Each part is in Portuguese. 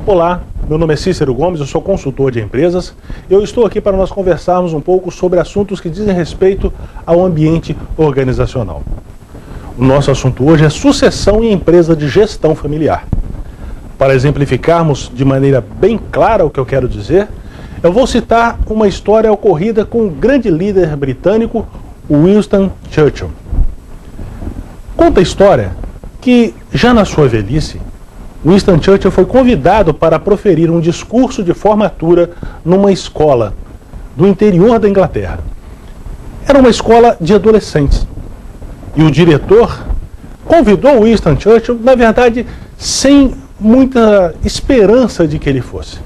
Olá, meu nome é Cícero Gomes, eu sou consultor de empresas e eu estou aqui para nós conversarmos um pouco sobre assuntos que dizem respeito ao ambiente organizacional. O nosso assunto hoje é sucessão em empresa de gestão familiar. Para exemplificarmos de maneira bem clara o que eu quero dizer, eu vou citar uma história ocorrida com o grande líder britânico Winston Churchill. Conta a história que, já na sua velhice, Winston Churchill foi convidado para proferir um discurso de formatura numa escola do interior da Inglaterra. Era uma escola de adolescentes. E o diretor convidou Winston Churchill, na verdade, sem muita esperança de que ele fosse.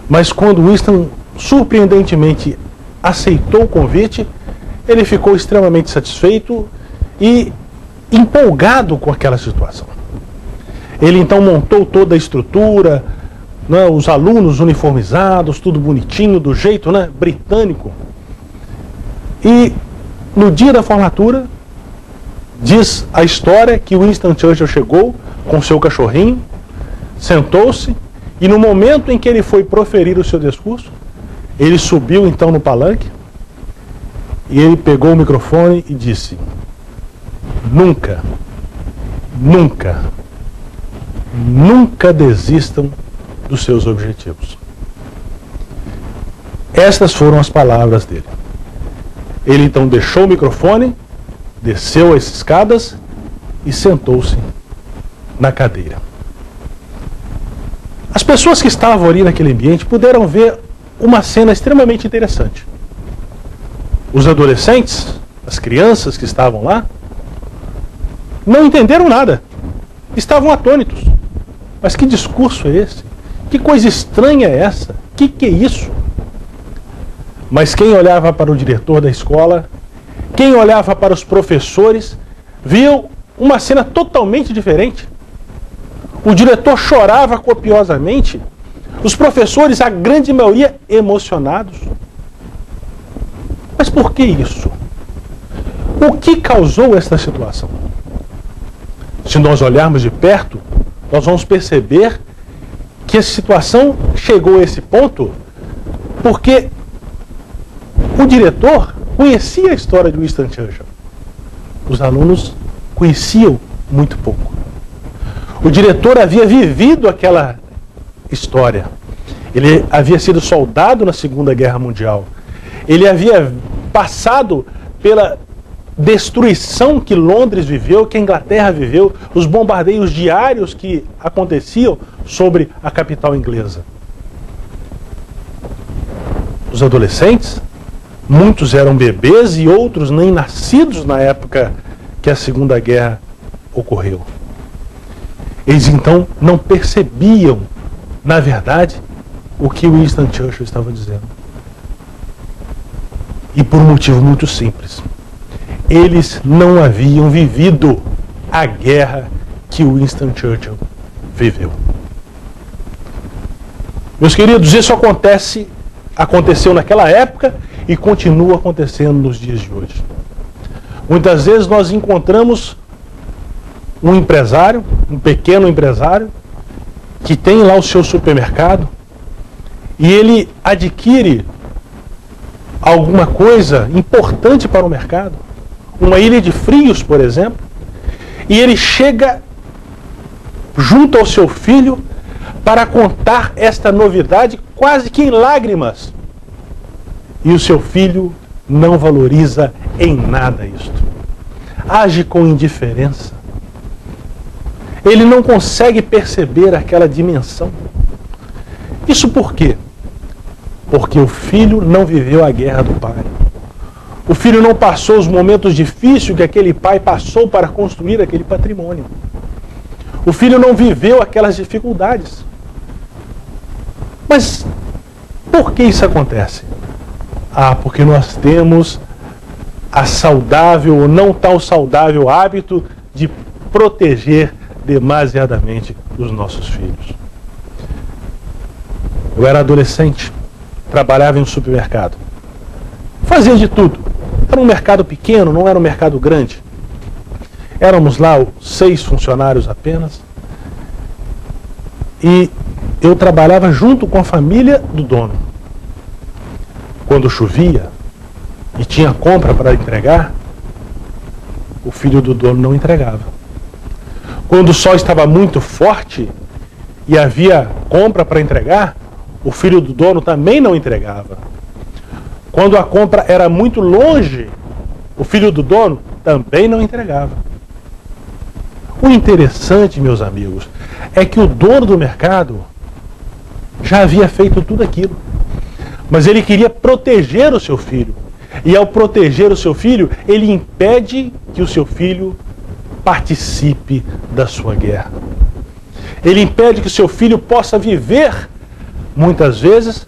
Mas quando Winston, surpreendentemente, aceitou o convite, ele ficou extremamente satisfeito e empolgado com aquela situação. Ele então montou toda a estrutura, né, os alunos uniformizados, tudo bonitinho, do jeito, né, britânico. E no dia da formatura, diz a história que Winston Churchill chegou com seu cachorrinho, sentou-se, e no momento em que ele foi proferir o seu discurso, ele subiu então no palanque, e ele pegou o microfone e disse: nunca, nunca, nunca desistam dos seus objetivos. Estas foram as palavras dele. Ele então deixou o microfone, desceu as escadas e sentou-se na cadeira. As pessoas que estavam ali naquele ambiente puderam ver uma cena extremamente interessante. Os adolescentes, as crianças que estavam lá, não entenderam nada. Estavam atônitos. Mas que discurso é esse? Que coisa estranha é essa? Que é isso? Mas quem olhava para o diretor da escola, quem olhava para os professores, viu uma cena totalmente diferente. O diretor chorava copiosamente, os professores, a grande maioria, emocionados. Mas por que isso? O que causou esta situação? Se nós olharmos de perto, nós vamos perceber que a situação chegou a esse ponto porque o diretor conhecia a história de Winston Churchill. Os alunos conheciam muito pouco. O diretor havia vivido aquela história. Ele havia sido soldado na Segunda Guerra Mundial. Ele havia passado pela destruição que Londres viveu, que a Inglaterra viveu, os bombardeios diários que aconteciam sobre a capital inglesa. Os adolescentes, muitos eram bebês e outros nem nascidos na época que a Segunda Guerra ocorreu. Eles então não percebiam, na verdade, o que Winston Churchill estava dizendo. E por um motivo muito simples. Eles não haviam vivido a guerra que Winston Churchill viveu. Meus queridos, isso aconteceu naquela época e continua acontecendo nos dias de hoje. Muitas vezes nós encontramos um empresário, um pequeno empresário, que tem lá o seu supermercado e ele adquire alguma coisa importante para o mercado, uma ilha de frios, por exemplo, e ele chega junto ao seu filho para contar esta novidade quase que em lágrimas. E o seu filho não valoriza em nada isto. Age com indiferença. Ele não consegue perceber aquela dimensão. Isso por quê? Porque o filho não viveu a guerra do pai. O filho não passou os momentos difíceis que aquele pai passou para construir aquele patrimônio. O filho não viveu aquelas dificuldades. Mas por que isso acontece? Porque nós temos a saudável ou não tão saudável hábito de proteger demasiadamente os nossos filhos. Eu era adolescente, trabalhava em um supermercado. Fazia de tudo. Era um mercado pequeno, não era um mercado grande. Éramos lá 6 funcionários apenas. E eu trabalhava junto com a família do dono. Quando chovia e tinha compra para entregar, o filho do dono não entregava. Quando o sol estava muito forte e havia compra para entregar, o filho do dono também não entregava. Quando a compra era muito longe, o filho do dono também não entregava. O interessante, meus amigos, é que o dono do mercado já havia feito tudo aquilo. Mas ele queria proteger o seu filho. E ao proteger o seu filho, ele impede que o seu filho participe da sua guerra. Ele impede que o seu filho possa viver, muitas vezes,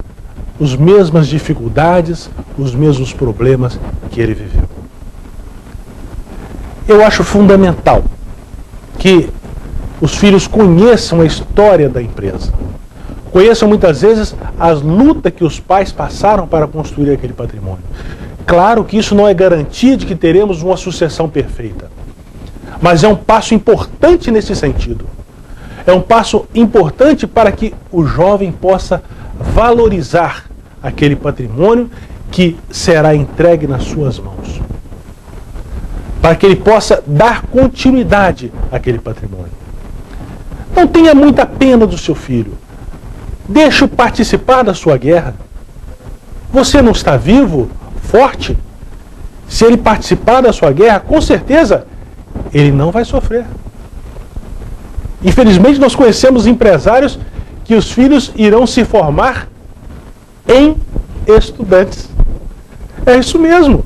as mesmas dificuldades, os mesmos problemas que ele viveu. Eu acho fundamental que os filhos conheçam a história da empresa. Conheçam muitas vezes as lutas que os pais passaram para construir aquele patrimônio. Claro que isso não é garantia de que teremos uma sucessão perfeita. Mas é um passo importante nesse sentido. É um passo importante para que o jovem possa valorizar aquele patrimônio que será entregue nas suas mãos. Para que ele possa dar continuidade àquele patrimônio. Não tenha muita pena do seu filho. Deixe-o participar da sua guerra. Você não está vivo, forte? Se ele participar da sua guerra, com certeza, ele não vai sofrer. Infelizmente, nós conhecemos empresários que os filhos irão se formar em estudantes. É isso mesmo.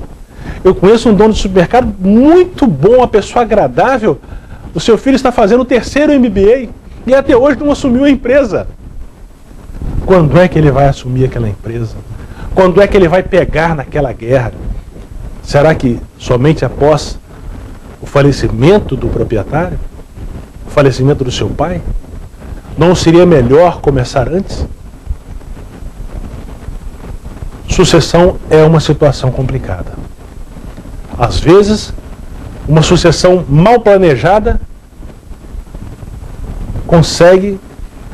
Eu conheço um dono de supermercado muito bom, uma pessoa agradável. O seu filho está fazendo o 3º MBA e até hoje não assumiu a empresa. Quando é que ele vai assumir aquela empresa? Quando é que ele vai pegar naquela guerra? Será que somente após o falecimento do proprietário? O falecimento do seu pai? Não seria melhor começar antes? Sucessão é uma situação complicada. Às vezes, uma sucessão mal planejada consegue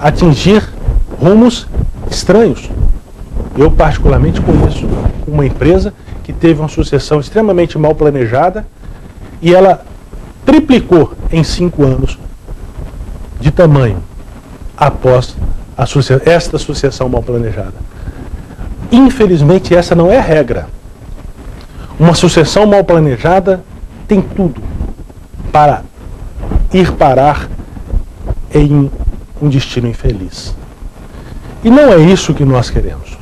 atingir rumos estranhos. Eu particularmente conheço uma empresa que teve uma sucessão extremamente mal planejada e ela triplicou em 5 anos de tamanho após esta sucessão mal planejada. Infelizmente, essa não é a regra. Uma sucessão mal planejada tem tudo para ir parar em um destino infeliz. E não é isso que nós queremos.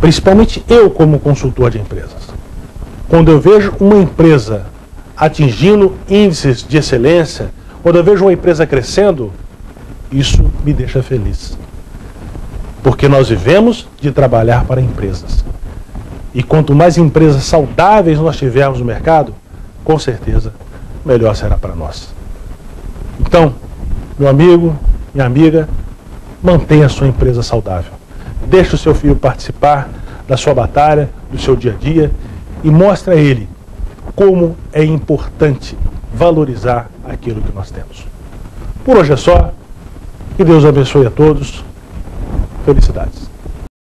Principalmente eu, como consultor de empresas. Quando eu vejo uma empresa atingindo índices de excelência, quando eu vejo uma empresa crescendo, isso me deixa feliz. Porque nós vivemos de trabalhar para empresas. E quanto mais empresas saudáveis nós tivermos no mercado, com certeza, melhor será para nós. Então, meu amigo, minha amiga, mantenha a sua empresa saudável. Deixe o seu filho participar da sua batalha, do seu dia a dia, e mostre a ele como é importante valorizar aquilo que nós temos. Por hoje é só. Que Deus abençoe a todos. Felicidades.